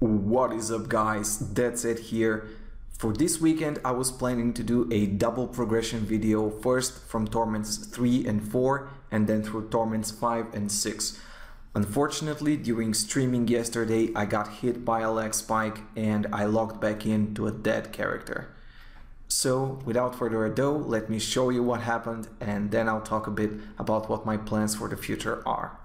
What is up guys, Deadset here. For this weekend I was planning to do a double progression video, first from Torments 3 and 4 and then through Torments 5 and 6. Unfortunately, during streaming yesterday I got hit by a lag spike and I logged back into a dead character. So without further ado, let me show you what happened and then I'll talk a bit about what my plans for the future are.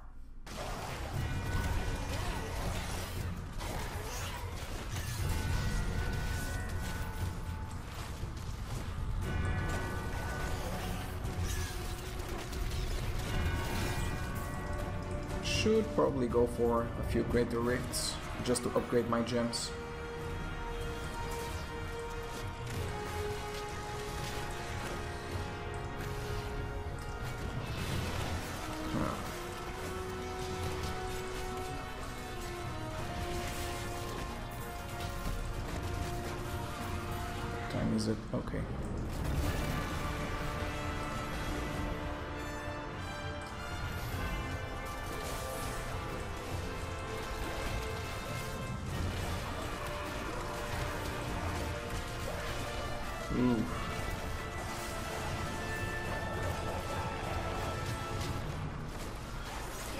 Should probably go for a few greater rifts just to upgrade my gems. What time is it? Okay. Ooh.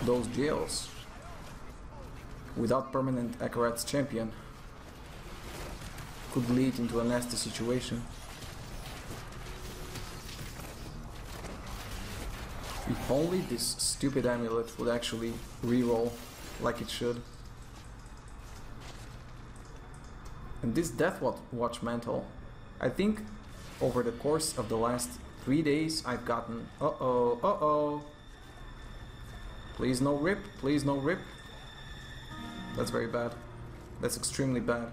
Those jails without permanent Akarat's champion could lead into a nasty situation. If only this stupid amulet would actually reroll like it should. And this Death Watch mantle, I think over the course of the last 3 days I've gotten please no rip, please no rip. That's very bad. That's extremely bad.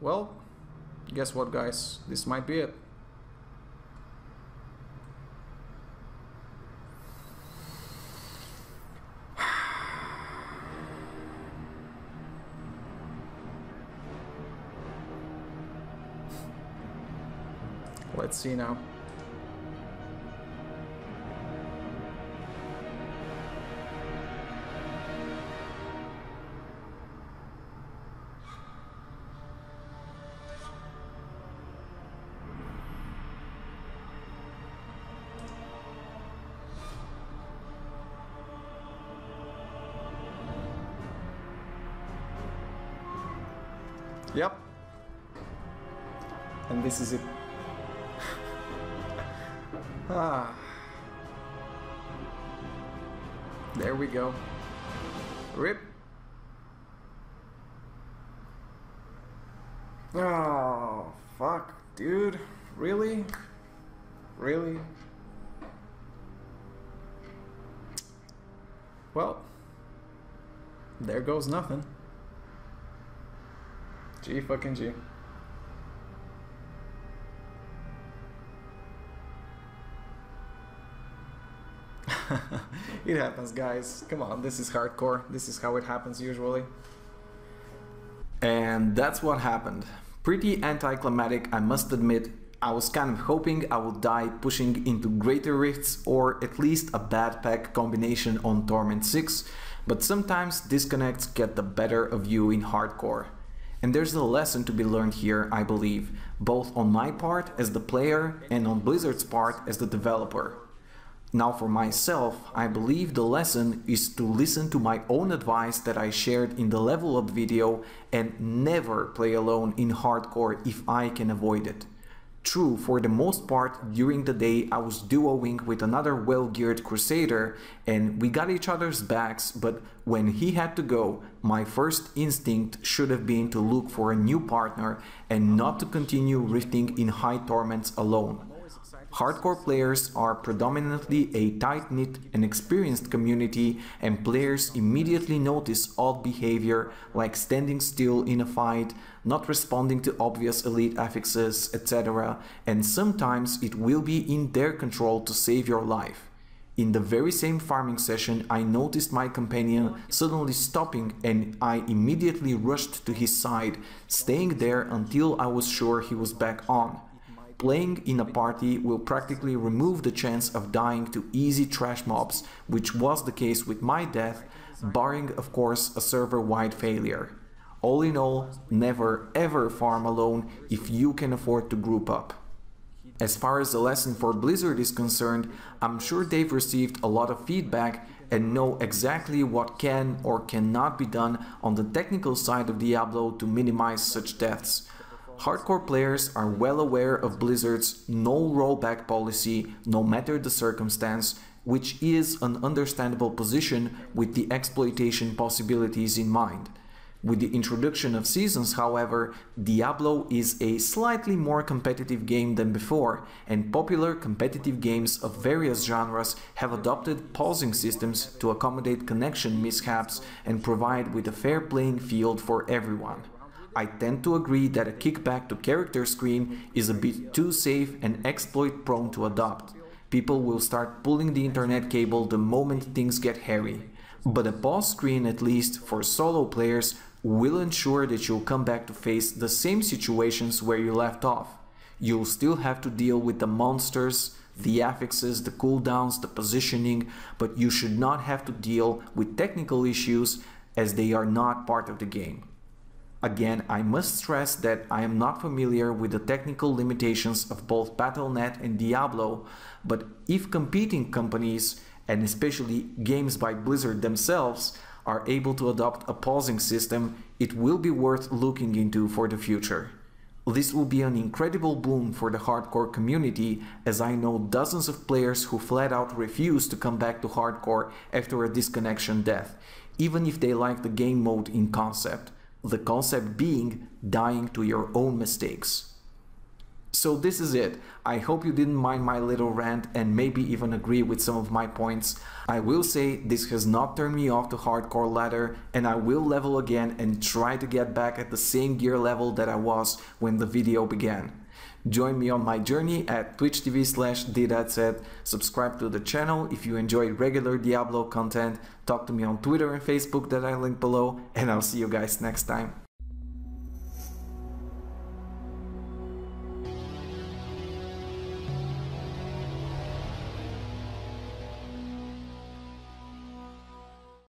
Well, guess what guys, this might be it. Let's see now. Yep. And this is it. There we go. Rip. Oh, fuck, dude. Really? Really? Well, there goes nothing. G fucking G. It happens guys, come on, this is hardcore, this is how it happens usually. And that's what happened. Pretty anticlimactic, I must admit. I was kind of hoping I would die pushing into greater rifts or at least a bad pack combination on Torment 6, but sometimes disconnects get the better of you in hardcore. And there's a lesson to be learned here, I believe, both on my part as the player and on Blizzard's part as the developer. Now for myself, I believe the lesson is to listen to my own advice that I shared in the level up video and never play alone in hardcore if I can avoid it. True, for the most part during the day I was duoing with another well-geared Crusader and we got each other's backs, but when he had to go, my first instinct should have been to look for a new partner and not to continue rifting in high torments alone. Hardcore players are predominantly a tight-knit and experienced community, and players immediately notice odd behavior like standing still in a fight, not responding to obvious elite affixes, etc. And sometimes it will be in their control to save your life. In the very same farming session, I noticed my companion suddenly stopping and I immediately rushed to his side, staying there until I was sure he was back on. Playing in a party will practically remove the chance of dying to easy trash mobs, which was the case with my death, barring of course a server-wide failure. All in all, never ever farm alone if you can afford to group up. As far as the lesson for Blizzard is concerned, I'm sure they've received a lot of feedback and know exactly what can or cannot be done on the technical side of Diablo to minimize such deaths. Hardcore players are well aware of Blizzard's no rollback policy no matter the circumstance, which is an understandable position with the exploitation possibilities in mind. With the introduction of seasons, however, Diablo is a slightly more competitive game than before, and popular competitive games of various genres have adopted pausing systems to accommodate connection mishaps and provide with a fair playing field for everyone. I tend to agree that a kickback to character screen is a bit too safe and exploit prone to adopt. People will start pulling the internet cable the moment things get hairy. But a pause screen, at least for solo players, will ensure that you'll come back to face the same situations where you left off. You'll still have to deal with the monsters, the affixes, the cooldowns, the positioning, but you should not have to deal with technical issues as they are not part of the game. Again, I must stress that I am not familiar with the technical limitations of both Battle.net and Diablo, but if competing companies, and especially games by Blizzard themselves, are able to adopt a pausing system, it will be worth looking into for the future. This will be an incredible boon for the hardcore community, as I know dozens of players who flat out refuse to come back to hardcore after a disconnection death, even if they like the game mode in concept. The concept being dying to your own mistakes. So this is it. I hope you didn't mind my little rant and maybe even agree with some of my points. I will say this has not turned me off the hardcore ladder, and I will level again and try to get back at the same gear level that I was when the video began. Join me on my journey at twitch.tv/Deadset, subscribe to the channel if you enjoy regular Diablo content, talk to me on Twitter and Facebook that I link below, and I'll see you guys next time.